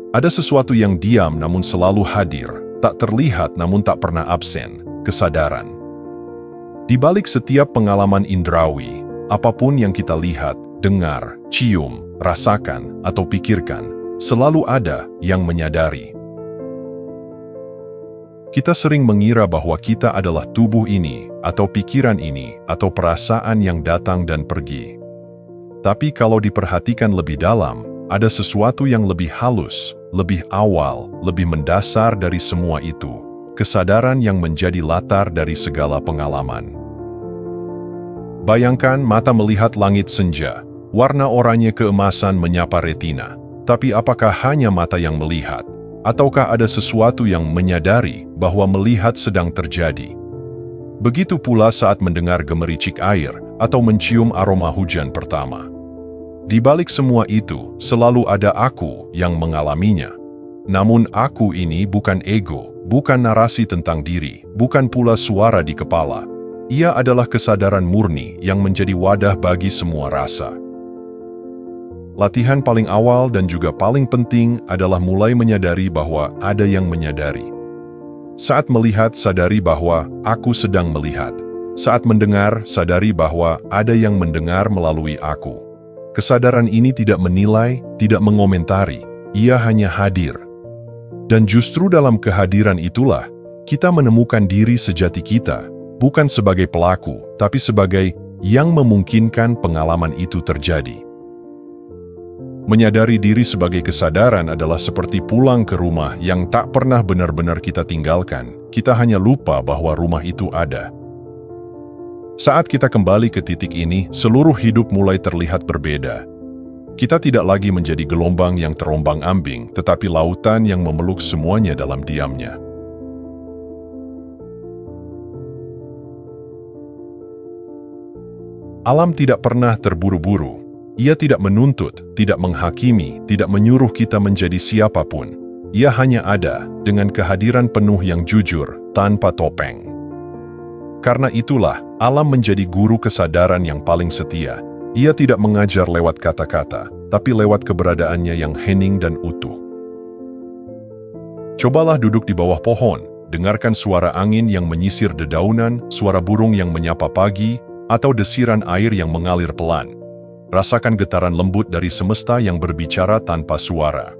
Ada sesuatu yang diam namun selalu hadir, tak terlihat namun tak pernah absen, kesadaran. Di balik setiap pengalaman indrawi, apapun yang kita lihat, dengar, cium, rasakan, atau pikirkan, selalu ada yang menyadari. Kita sering mengira bahwa kita adalah tubuh ini, atau pikiran ini, atau perasaan yang datang dan pergi. Tapi kalau diperhatikan lebih dalam, ada sesuatu yang lebih halus, lebih awal, lebih mendasar dari semua itu. Kesadaran yang menjadi latar dari segala pengalaman. Bayangkan mata melihat langit senja, warna oranye keemasan menyapa retina. Tapi apakah hanya mata yang melihat? Ataukah ada sesuatu yang menyadari bahwa melihat sedang terjadi? Begitu pula saat mendengar gemericik air atau mencium aroma hujan pertama. Di balik semua itu, selalu ada aku yang mengalaminya. Namun aku ini bukan ego, bukan narasi tentang diri, bukan pula suara di kepala. Ia adalah kesadaran murni yang menjadi wadah bagi semua rasa. Latihan paling awal dan juga paling penting adalah mulai menyadari bahwa ada yang menyadari. Saat melihat, sadari bahwa aku sedang melihat. Saat mendengar, sadari bahwa ada yang mendengar melalui aku. Kesadaran ini tidak menilai, tidak mengomentari, ia hanya hadir. Dan justru dalam kehadiran itulah, kita menemukan diri sejati kita, bukan sebagai pelaku, tapi sebagai yang memungkinkan pengalaman itu terjadi. Menyadari diri sebagai kesadaran adalah seperti pulang ke rumah yang tak pernah benar-benar kita tinggalkan. Kita hanya lupa bahwa rumah itu ada. Saat kita kembali ke titik ini, seluruh hidup mulai terlihat berbeda. Kita tidak lagi menjadi gelombang yang terombang-ambing, tetapi lautan yang memeluk semuanya dalam diamnya. Alam tidak pernah terburu-buru. Ia tidak menuntut, tidak menghakimi, tidak menyuruh kita menjadi siapapun. Ia hanya ada, dengan kehadiran penuh yang jujur, tanpa topeng. Karena itulah, alam menjadi guru kesadaran yang paling setia. Ia tidak mengajar lewat kata-kata, tapi lewat keberadaannya yang hening dan utuh. Cobalah duduk di bawah pohon, dengarkan suara angin yang menyisir dedaunan, suara burung yang menyapa pagi, atau desiran air yang mengalir pelan. Rasakan getaran lembut dari semesta yang berbicara tanpa suara.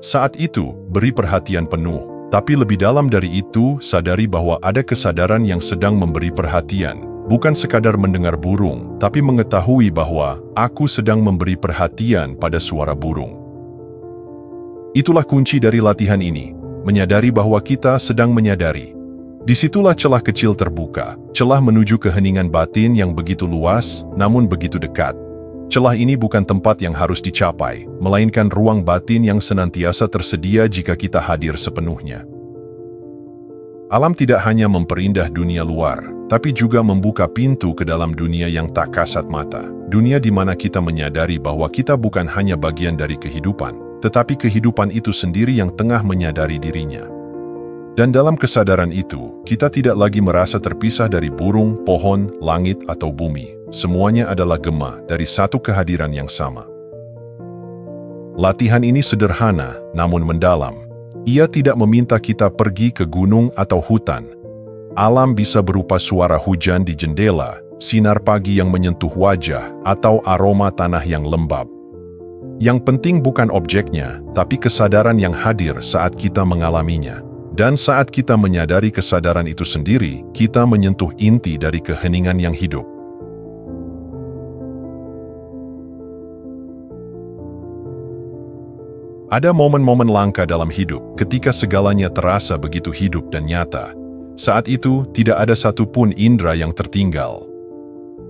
Saat itu, beri perhatian penuh, tapi lebih dalam dari itu, sadari bahwa ada kesadaran yang sedang memberi perhatian. Bukan sekadar mendengar burung, tapi mengetahui bahwa aku sedang memberi perhatian pada suara burung. Itulah kunci dari latihan ini, menyadari bahwa kita sedang menyadari. Disitulah celah kecil terbuka, celah menuju keheningan batin yang begitu luas, namun begitu dekat. Celah ini bukan tempat yang harus dicapai, melainkan ruang batin yang senantiasa tersedia jika kita hadir sepenuhnya. Alam tidak hanya memperindah dunia luar, tapi juga membuka pintu ke dalam dunia yang tak kasat mata. Dunia di mana kita menyadari bahwa kita bukan hanya bagian dari kehidupan, tetapi kehidupan itu sendiri yang tengah menyadari dirinya. Dan dalam kesadaran itu, kita tidak lagi merasa terpisah dari burung, pohon, langit, atau bumi. Semuanya adalah gema dari satu kehadiran yang sama. Latihan ini sederhana, namun mendalam. Ia tidak meminta kita pergi ke gunung atau hutan. Alam bisa berupa suara hujan di jendela, sinar pagi yang menyentuh wajah, atau aroma tanah yang lembab. Yang penting bukan objeknya, tapi kesadaran yang hadir saat kita mengalaminya. Dan saat kita menyadari kesadaran itu sendiri, kita menyentuh inti dari keheningan yang hidup. Ada momen-momen langka dalam hidup ketika segalanya terasa begitu hidup dan nyata. Saat itu, tidak ada satupun indera yang tertinggal.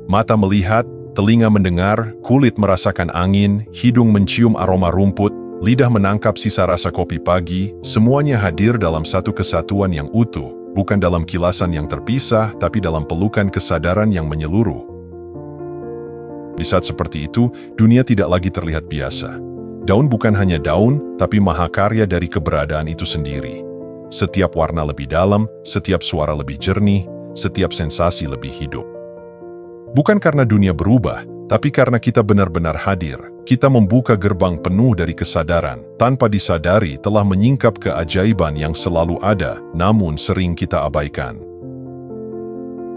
Mata melihat, telinga mendengar, kulit merasakan angin, hidung mencium aroma rumput, lidah menangkap sisa rasa kopi pagi, semuanya hadir dalam satu kesatuan yang utuh, bukan dalam kilasan yang terpisah, tapi dalam pelukan kesadaran yang menyeluruh. Di saat seperti itu, dunia tidak lagi terlihat biasa. Daun bukan hanya daun, tapi mahakarya dari keberadaan itu sendiri. Setiap warna lebih dalam, setiap suara lebih jernih, setiap sensasi lebih hidup. Bukan karena dunia berubah, Tapi karena kita benar-benar hadir, kita membuka gerbang penuh dari kesadaran, tanpa disadari telah menyingkap keajaiban yang selalu ada, namun sering kita abaikan.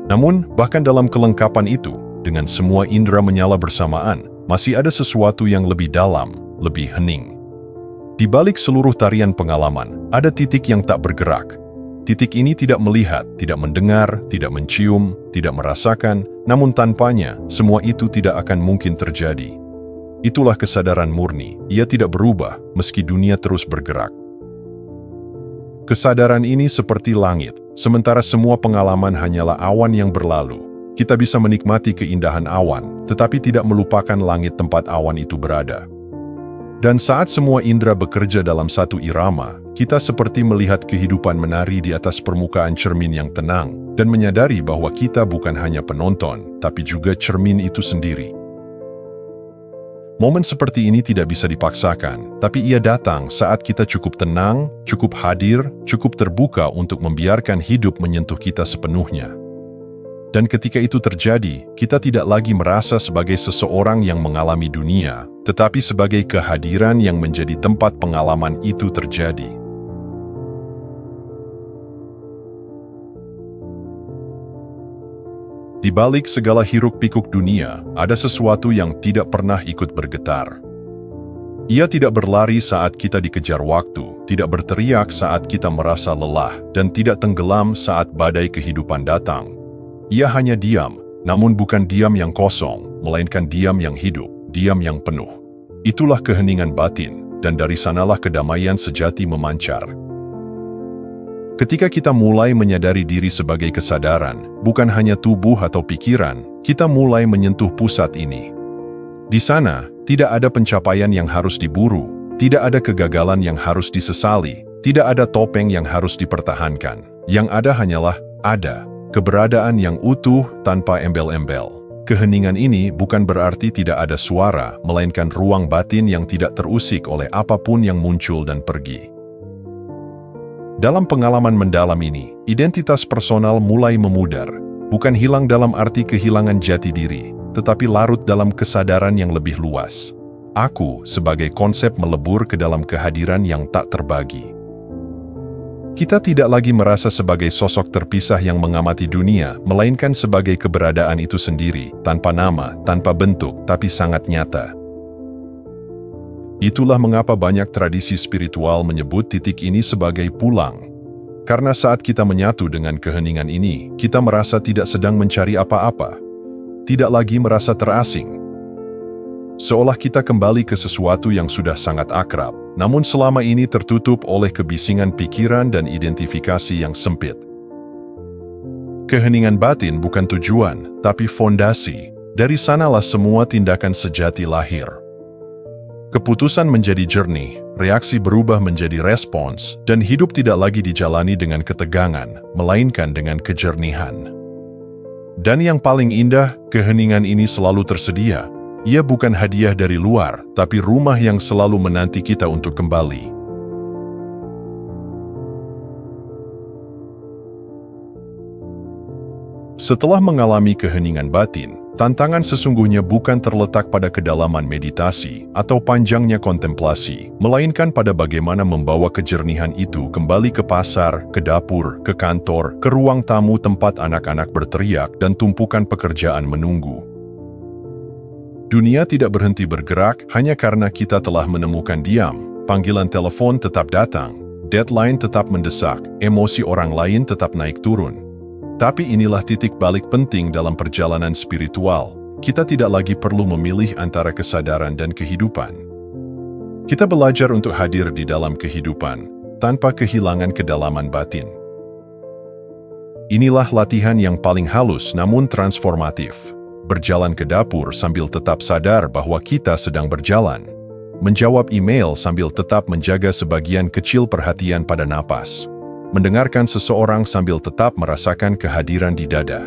Namun, bahkan dalam kelengkapan itu, dengan semua indera menyala bersamaan, masih ada sesuatu yang lebih dalam, lebih hening. Di balik seluruh tarian pengalaman, ada titik yang tak bergerak. Titik ini tidak melihat, tidak mendengar, tidak mencium, tidak merasakan, namun tanpanya, semua itu tidak akan mungkin terjadi. Itulah kesadaran murni, ia tidak berubah, meski dunia terus bergerak. Kesadaran ini seperti langit, sementara semua pengalaman hanyalah awan yang berlalu. Kita bisa menikmati keindahan awan, tetapi tidak melupakan langit tempat awan itu berada. Dan saat semua indera bekerja dalam satu irama, kita seperti melihat kehidupan menari di atas permukaan cermin yang tenang, dan menyadari bahwa kita bukan hanya penonton, tapi juga cermin itu sendiri. Momen seperti ini tidak bisa dipaksakan, tapi ia datang saat kita cukup tenang, cukup hadir, cukup terbuka untuk membiarkan hidup menyentuh kita sepenuhnya. Dan ketika itu terjadi, kita tidak lagi merasa sebagai seseorang yang mengalami dunia, tetapi sebagai kehadiran yang menjadi tempat pengalaman itu terjadi. Di balik segala hiruk-pikuk dunia, ada sesuatu yang tidak pernah ikut bergetar. Ia tidak berlari saat kita dikejar waktu, tidak berteriak saat kita merasa lelah, dan tidak tenggelam saat badai kehidupan datang. Ia hanya diam, namun bukan diam yang kosong, melainkan diam yang hidup, diam yang penuh. Itulah keheningan batin, dan dari sanalah kedamaian sejati memancar. Ketika kita mulai menyadari diri sebagai kesadaran, bukan hanya tubuh atau pikiran, kita mulai menyentuh pusat ini. Di sana, tidak ada pencapaian yang harus diburu, tidak ada kegagalan yang harus disesali, tidak ada topeng yang harus dipertahankan. Yang ada hanyalah ada. Keberadaan yang utuh tanpa embel-embel. Keheningan ini bukan berarti tidak ada suara, melainkan ruang batin yang tidak terusik oleh apapun yang muncul dan pergi. Dalam pengalaman mendalam ini, identitas personal mulai memudar, bukan hilang dalam arti kehilangan jati diri, tetapi larut dalam kesadaran yang lebih luas. Aku sebagai konsep melebur ke dalam kehadiran yang tak terbagi. Kita tidak lagi merasa sebagai sosok terpisah yang mengamati dunia, melainkan sebagai keberadaan itu sendiri, tanpa nama, tanpa bentuk, tapi sangat nyata. Itulah mengapa banyak tradisi spiritual menyebut titik ini sebagai pulang. Karena saat kita menyatu dengan keheningan ini, kita merasa tidak sedang mencari apa-apa, tidak lagi merasa terasing. Seolah kita kembali ke sesuatu yang sudah sangat akrab, namun selama ini tertutup oleh kebisingan pikiran dan identifikasi yang sempit. Keheningan batin bukan tujuan, tapi fondasi. Dari sanalah semua tindakan sejati lahir. Keputusan menjadi jernih, reaksi berubah menjadi respons, dan hidup tidak lagi dijalani dengan ketegangan, melainkan dengan kejernihan. Dan yang paling indah, keheningan ini selalu tersedia. Ia bukan hadiah dari luar, tapi rumah yang selalu menanti kita untuk kembali. Setelah mengalami keheningan batin, tantangan sesungguhnya bukan terletak pada kedalaman meditasi atau panjangnya kontemplasi, melainkan pada bagaimana membawa kejernihan itu kembali ke pasar, ke dapur, ke kantor, ke ruang tamu tempat anak-anak berteriak dan tumpukan pekerjaan menunggu. Dunia tidak berhenti bergerak hanya karena kita telah menemukan diam. Panggilan telepon tetap datang, deadline tetap mendesak, emosi orang lain tetap naik turun. Tapi inilah titik balik penting dalam perjalanan spiritual. Kita tidak lagi perlu memilih antara kesadaran dan kehidupan. Kita belajar untuk hadir di dalam kehidupan, tanpa kehilangan kedalaman batin. Inilah latihan yang paling halus namun transformatif. Berjalan ke dapur sambil tetap sadar bahwa kita sedang berjalan. Menjawab email sambil tetap menjaga sebagian kecil perhatian pada napas. Mendengarkan seseorang sambil tetap merasakan kehadiran di dada.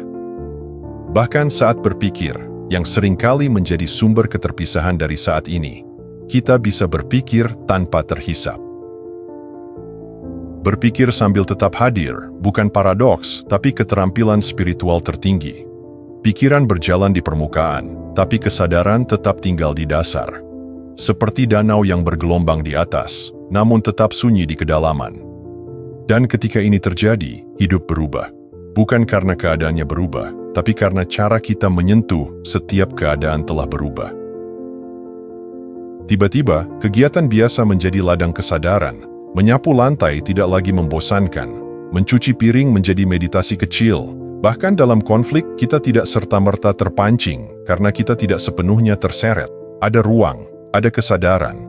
Bahkan saat berpikir, yang seringkali menjadi sumber keterpisahan dari saat ini, kita bisa berpikir tanpa terhisap. Berpikir sambil tetap hadir, bukan paradoks, tapi keterampilan spiritual tertinggi. Pikiran berjalan di permukaan, tapi kesadaran tetap tinggal di dasar. Seperti danau yang bergelombang di atas, namun tetap sunyi di kedalaman. Dan ketika ini terjadi, hidup berubah. Bukan karena keadaannya berubah, tapi karena cara kita menyentuh setiap keadaan telah berubah. Tiba-tiba, kegiatan biasa menjadi ladang kesadaran. Menyapu lantai tidak lagi membosankan. Mencuci piring menjadi meditasi kecil. Bahkan dalam konflik, kita tidak serta-merta terpancing, karena kita tidak sepenuhnya terseret. Ada ruang, ada kesadaran.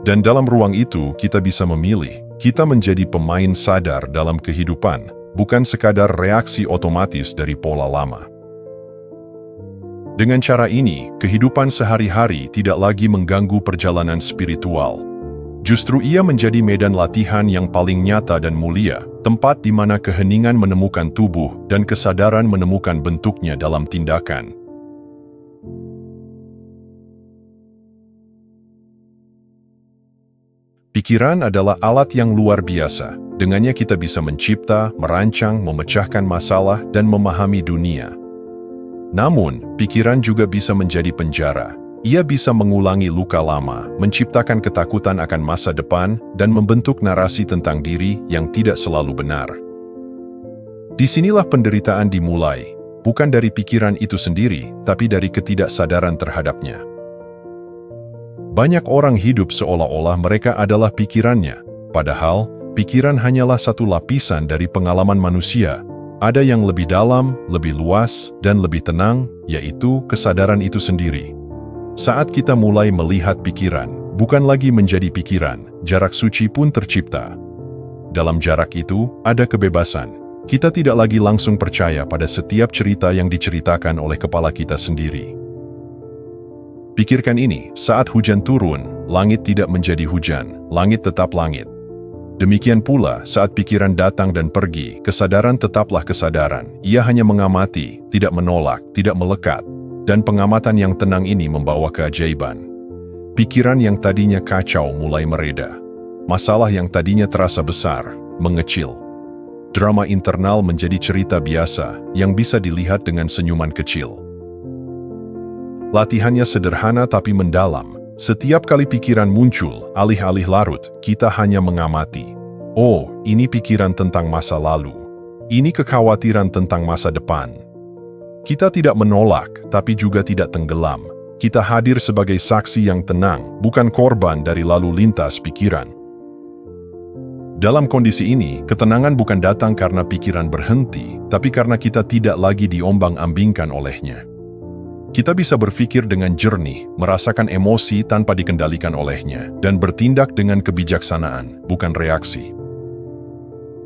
Dan dalam ruang itu, kita bisa memilih. Kita menjadi pemain sadar dalam kehidupan, bukan sekadar reaksi otomatis dari pola lama. Dengan cara ini, kehidupan sehari-hari tidak lagi mengganggu perjalanan spiritual. Justru ia menjadi medan latihan yang paling nyata dan mulia, tempat di mana keheningan menemukan tubuh dan kesadaran menemukan bentuknya dalam tindakan. Pikiran adalah alat yang luar biasa. Dengannya kita bisa mencipta, merancang, memecahkan masalah, dan memahami dunia. Namun, pikiran juga bisa menjadi penjara. Ia bisa mengulangi luka lama, menciptakan ketakutan akan masa depan, dan membentuk narasi tentang diri yang tidak selalu benar. Disinilah penderitaan dimulai, bukan dari pikiran itu sendiri, tapi dari ketidaksadaran terhadapnya. Banyak orang hidup seolah-olah mereka adalah pikirannya, padahal pikiran hanyalah satu lapisan dari pengalaman manusia. Ada yang lebih dalam, lebih luas, dan lebih tenang, yaitu kesadaran itu sendiri. Saat kita mulai melihat pikiran, bukan lagi menjadi pikiran, jarak suci pun tercipta. Dalam jarak itu, ada kebebasan. Kita tidak lagi langsung percaya pada setiap cerita yang diceritakan oleh kepala kita sendiri. Pikirkan ini, saat hujan turun, langit tidak menjadi hujan, langit tetap langit. Demikian pula, saat pikiran datang dan pergi, kesadaran tetaplah kesadaran. Ia hanya mengamati, tidak menolak, tidak melekat. Dan pengamatan yang tenang ini membawa keajaiban. Pikiran yang tadinya kacau mulai mereda. Masalah yang tadinya terasa besar, mengecil. Drama internal menjadi cerita biasa, yang bisa dilihat dengan senyuman kecil. Latihannya sederhana tapi mendalam. Setiap kali pikiran muncul, alih-alih larut, kita hanya mengamati. Oh, ini pikiran tentang masa lalu. Ini kekhawatiran tentang masa depan. Kita tidak menolak, tapi juga tidak tenggelam. Kita hadir sebagai saksi yang tenang, bukan korban dari lalu lintas pikiran. Dalam kondisi ini, ketenangan bukan datang karena pikiran berhenti, tapi karena kita tidak lagi diombang-ambingkan olehnya. Kita bisa berpikir dengan jernih, merasakan emosi tanpa dikendalikan olehnya, dan bertindak dengan kebijaksanaan, bukan reaksi.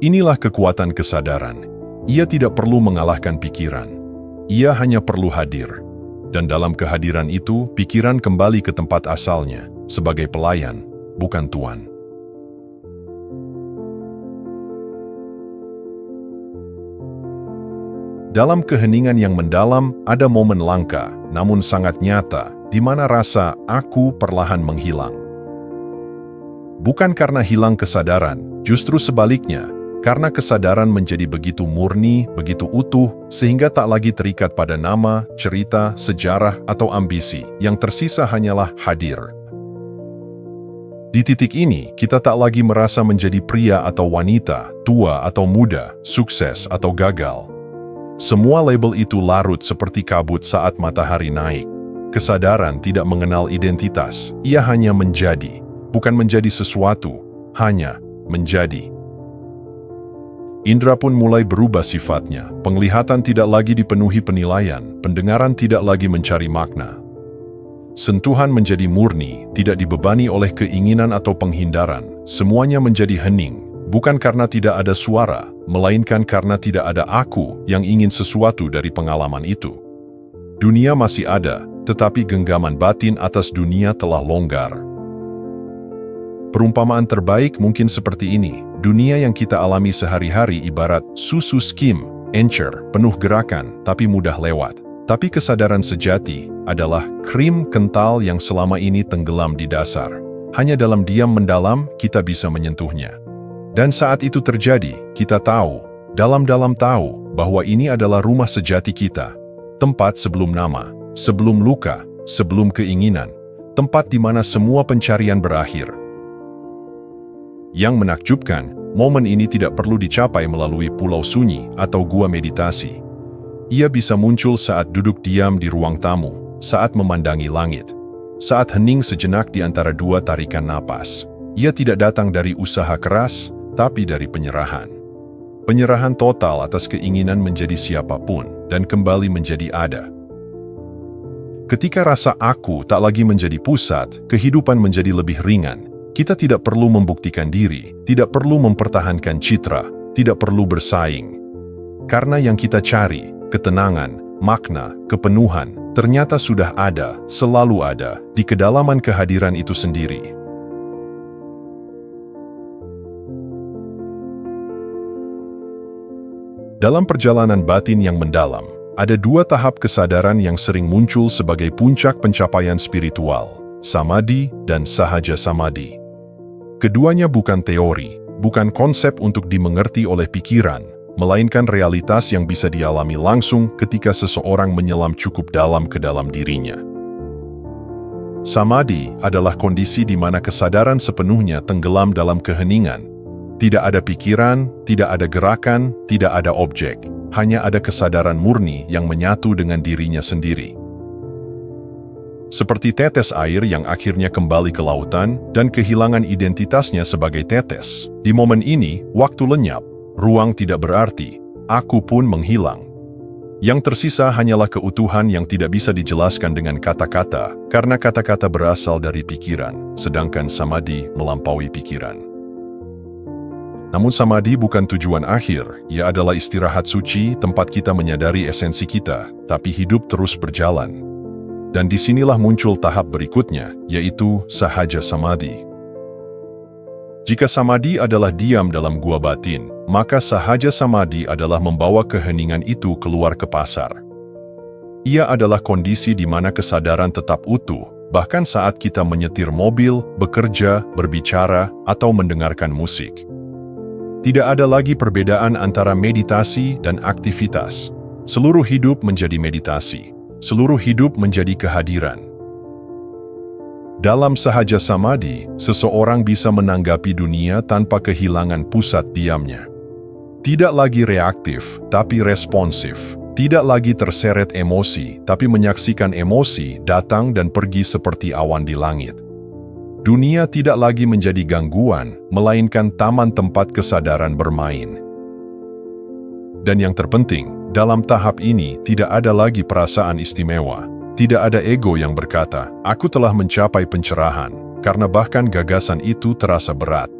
Inilah kekuatan kesadaran. Ia tidak perlu mengalahkan pikiran. Ia hanya perlu hadir. Dan dalam kehadiran itu, pikiran kembali ke tempat asalnya, sebagai pelayan, bukan tuan. Dalam keheningan yang mendalam, ada momen langka, namun sangat nyata, di mana rasa aku perlahan menghilang. Bukan karena hilang kesadaran, justru sebaliknya, karena kesadaran menjadi begitu murni, begitu utuh, sehingga tak lagi terikat pada nama, cerita, sejarah, atau ambisi. Yang tersisa hanyalah hadir. Di titik ini, kita tak lagi merasa menjadi pria atau wanita, tua atau muda, sukses atau gagal. Semua label itu larut seperti kabut saat matahari naik. Kesadaran tidak mengenal identitas, ia hanya menjadi, bukan menjadi sesuatu, hanya menjadi. Indra pun mulai berubah sifatnya, penglihatan tidak lagi dipenuhi penilaian, pendengaran tidak lagi mencari makna. Sentuhan menjadi murni, tidak dibebani oleh keinginan atau penghindaran, semuanya menjadi hening. Bukan karena tidak ada suara, melainkan karena tidak ada aku yang ingin sesuatu dari pengalaman itu. Dunia masih ada, tetapi genggaman batin atas dunia telah longgar. Perumpamaan terbaik mungkin seperti ini, dunia yang kita alami sehari-hari ibarat susu skim, encer, penuh gerakan, tapi mudah lewat. Tapi kesadaran sejati adalah krim kental yang selama ini tenggelam di dasar. Hanya dalam diam mendalam kita bisa menyentuhnya. Dan saat itu terjadi, kita tahu, dalam-dalam tahu, bahwa ini adalah rumah sejati kita. Tempat sebelum nama, sebelum luka, sebelum keinginan, tempat di mana semua pencarian berakhir. Yang menakjubkan, momen ini tidak perlu dicapai melalui pulau sunyi atau gua meditasi. Ia bisa muncul saat duduk diam di ruang tamu, saat memandangi langit, saat hening sejenak di antara dua tarikan napas. Ia tidak datang dari usaha keras, tapi dari penyerahan. Penyerahan total atas keinginan menjadi siapapun dan kembali menjadi ada. Ketika rasa aku tak lagi menjadi pusat, kehidupan menjadi lebih ringan. Kita tidak perlu membuktikan diri, tidak perlu mempertahankan citra, tidak perlu bersaing. Karena yang kita cari, ketenangan, makna, kepenuhan, ternyata sudah ada, selalu ada, di kedalaman kehadiran itu sendiri. Dalam perjalanan batin yang mendalam, ada dua tahap kesadaran yang sering muncul sebagai puncak pencapaian spiritual, samadhi dan sahaja samadhi. Keduanya bukan teori, bukan konsep untuk dimengerti oleh pikiran, melainkan realitas yang bisa dialami langsung ketika seseorang menyelam cukup dalam ke dalam dirinya. Samadhi adalah kondisi di mana kesadaran sepenuhnya tenggelam dalam keheningan. Tidak ada pikiran, tidak ada gerakan, tidak ada objek. Hanya ada kesadaran murni yang menyatu dengan dirinya sendiri. Seperti tetes air yang akhirnya kembali ke lautan dan kehilangan identitasnya sebagai tetes. Di momen ini, waktu lenyap, ruang tidak berarti, aku pun menghilang. Yang tersisa hanyalah keutuhan yang tidak bisa dijelaskan dengan kata-kata, karena kata-kata berasal dari pikiran, sedangkan samadhi melampaui pikiran. Namun samadhi bukan tujuan akhir, ia adalah istirahat suci, tempat kita menyadari esensi kita, tapi hidup terus berjalan. Dan disinilah muncul tahap berikutnya, yaitu sahaja samadhi. Jika samadhi adalah diam dalam gua batin, maka sahaja samadhi adalah membawa keheningan itu keluar ke pasar. Ia adalah kondisi di mana kesadaran tetap utuh, bahkan saat kita menyetir mobil, bekerja, berbicara, atau mendengarkan musik. Tidak ada lagi perbedaan antara meditasi dan aktivitas. Seluruh hidup menjadi meditasi. Seluruh hidup menjadi kehadiran. Dalam sahaja samadhi, seseorang bisa menanggapi dunia tanpa kehilangan pusat diamnya. Tidak lagi reaktif, tapi responsif. Tidak lagi terseret emosi, tapi menyaksikan emosi datang dan pergi seperti awan di langit. Dunia tidak lagi menjadi gangguan, melainkan taman tempat kesadaran bermain. Dan yang terpenting, dalam tahap ini tidak ada lagi perasaan istimewa. Tidak ada ego yang berkata, aku telah mencapai pencerahan, karena bahkan gagasan itu terasa berat.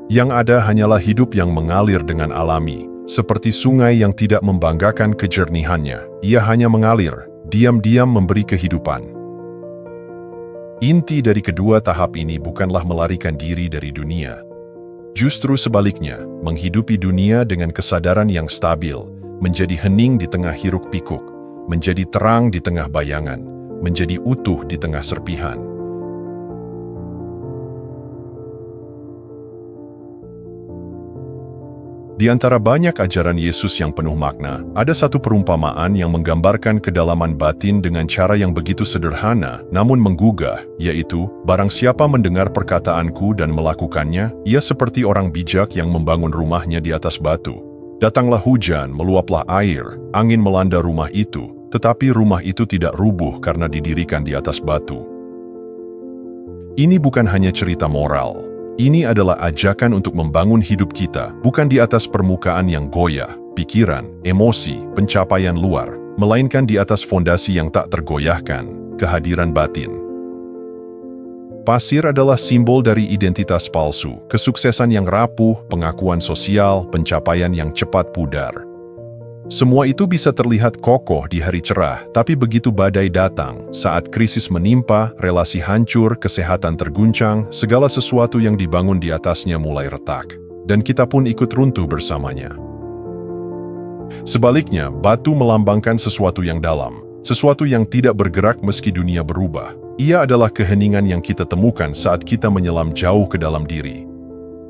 Yang ada hanyalah hidup yang mengalir dengan alami, seperti sungai yang tidak membanggakan kejernihannya. Ia hanya mengalir, diam-diam memberi kehidupan. Inti dari kedua tahap ini bukanlah melarikan diri dari dunia. Justru sebaliknya, menghidupi dunia dengan kesadaran yang stabil, menjadi hening di tengah hiruk-pikuk, menjadi terang di tengah bayangan, menjadi utuh di tengah serpihan. Di antara banyak ajaran Yesus yang penuh makna, ada satu perumpamaan yang menggambarkan kedalaman batin dengan cara yang begitu sederhana, namun menggugah, yaitu, barang siapa mendengar perkataanku dan melakukannya, ia seperti orang bijak yang membangun rumahnya di atas batu. Datanglah hujan, meluaplah air, angin melanda rumah itu, tetapi rumah itu tidak rubuh karena didirikan di atas batu. Ini bukan hanya cerita moral. Ini adalah ajakan untuk membangun hidup kita, bukan di atas permukaan yang goyah, pikiran, emosi, pencapaian luar, melainkan di atas fondasi yang tak tergoyahkan, kehadiran batin. Pasir adalah simbol dari identitas palsu, kesuksesan yang rapuh, pengakuan sosial, pencapaian yang cepat pudar. Semua itu bisa terlihat kokoh di hari cerah, tapi begitu badai datang, saat krisis menimpa, relasi hancur, kesehatan terguncang, segala sesuatu yang dibangun di atasnya mulai retak. Dan kita pun ikut runtuh bersamanya. Sebaliknya, batu melambangkan sesuatu yang dalam, sesuatu yang tidak bergerak meski dunia berubah. Ia adalah keheningan yang kita temukan saat kita menyelam jauh ke dalam diri.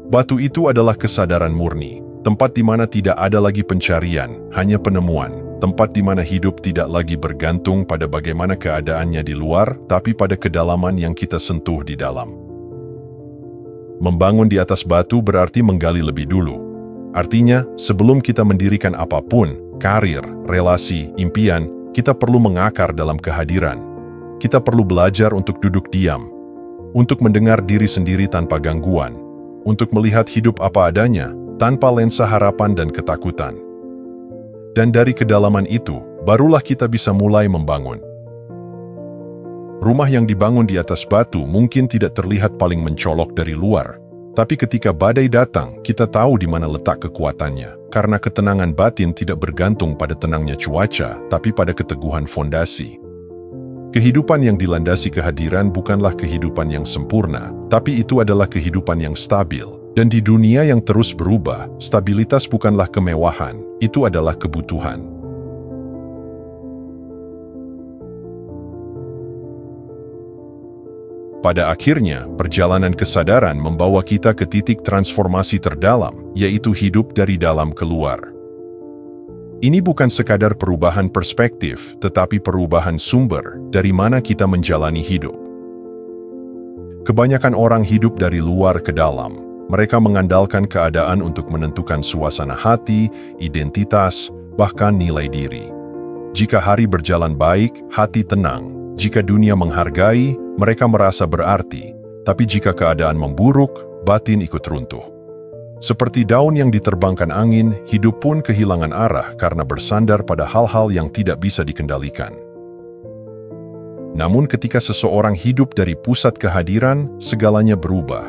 Batu itu adalah kesadaran murni, tempat di mana tidak ada lagi pencarian, hanya penemuan. tempat di mana hidup tidak lagi bergantung pada bagaimana keadaannya di luar, tapi pada kedalaman yang kita sentuh di dalam. Membangun di atas batu berarti menggali lebih dulu. Artinya, sebelum kita mendirikan apapun, karir, relasi, impian, kita perlu mengakar dalam kehadiran. Kita perlu belajar untuk duduk diam, untuk mendengar diri sendiri tanpa gangguan, untuk melihat hidup apa adanya, tanpa lensa harapan dan ketakutan. Dan dari kedalaman itu, barulah kita bisa mulai membangun. Rumah yang dibangun di atas batu mungkin tidak terlihat paling mencolok dari luar, tapi ketika badai datang, kita tahu di mana letak kekuatannya, karena ketenangan batin tidak bergantung pada tenangnya cuaca, tapi pada keteguhan fondasi. Kehidupan yang dilandasi kehadiran bukanlah kehidupan yang sempurna, tapi itu adalah kehidupan yang stabil. Dan di dunia yang terus berubah, stabilitas bukanlah kemewahan, itu adalah kebutuhan. Pada akhirnya, perjalanan kesadaran membawa kita ke titik transformasi terdalam, yaitu hidup dari dalam keluar. Ini bukan sekadar perubahan perspektif, tetapi perubahan sumber dari mana kita menjalani hidup. Kebanyakan orang hidup dari luar ke dalam. Mereka mengandalkan keadaan untuk menentukan suasana hati, identitas, bahkan nilai diri. Jika hari berjalan baik, hati tenang. Jika dunia menghargai, mereka merasa berarti. Tapi jika keadaan memburuk, batin ikut runtuh. Seperti daun yang diterbangkan angin, hidup pun kehilangan arah karena bersandar pada hal-hal yang tidak bisa dikendalikan. Namun ketika seseorang hidup dari pusat kehadiran, segalanya berubah.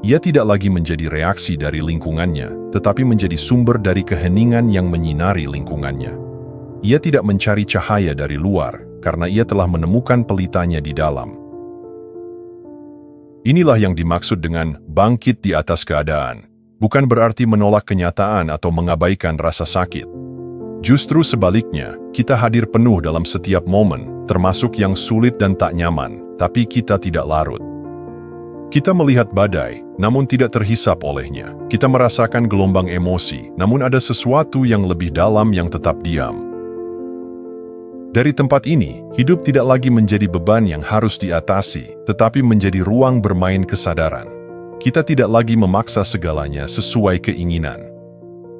Ia tidak lagi menjadi reaksi dari lingkungannya, tetapi menjadi sumber dari keheningan yang menyinari lingkungannya. Ia tidak mencari cahaya dari luar, karena ia telah menemukan pelitanya di dalam. Inilah yang dimaksud dengan bangkit di atas keadaan. Bukan berarti menolak kenyataan atau mengabaikan rasa sakit. Justru sebaliknya, kita hadir penuh dalam setiap momen, termasuk yang sulit dan tak nyaman, tapi kita tidak larut. Kita melihat badai, namun tidak terhisap olehnya. Kita merasakan gelombang emosi, namun ada sesuatu yang lebih dalam yang tetap diam. Dari tempat ini, hidup tidak lagi menjadi beban yang harus diatasi, tetapi menjadi ruang bermain kesadaran. Kita tidak lagi memaksa segalanya sesuai keinginan.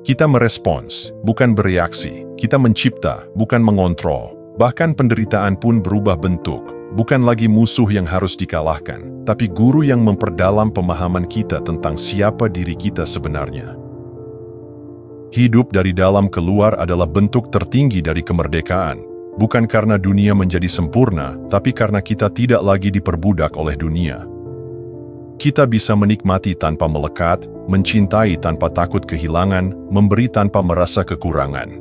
Kita merespons, bukan bereaksi. Kita mencipta, bukan mengontrol. Bahkan penderitaan pun berubah bentuk. Bukan lagi musuh yang harus dikalahkan, tapi guru yang memperdalam pemahaman kita tentang siapa diri kita sebenarnya. Hidup dari dalam keluar adalah bentuk tertinggi dari kemerdekaan, bukan karena dunia menjadi sempurna, tapi karena kita tidak lagi diperbudak oleh dunia. Kita bisa menikmati tanpa melekat, mencintai tanpa takut kehilangan, memberi tanpa merasa kekurangan.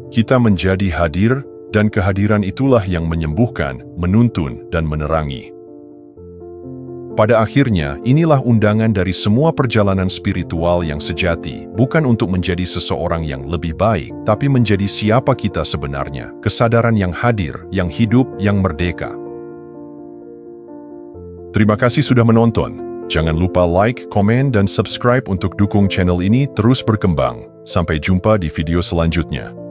Kita menjadi hadir, dan kehadiran itulah yang menyembuhkan, menuntun, dan menerangi. Pada akhirnya, inilah undangan dari semua perjalanan spiritual yang sejati, bukan untuk menjadi seseorang yang lebih baik, tapi menjadi siapa kita sebenarnya, kesadaran yang hadir, yang hidup, yang merdeka. Terima kasih sudah menonton. Jangan lupa like, komen, dan subscribe untuk dukung channel ini terus berkembang. Sampai jumpa di video selanjutnya.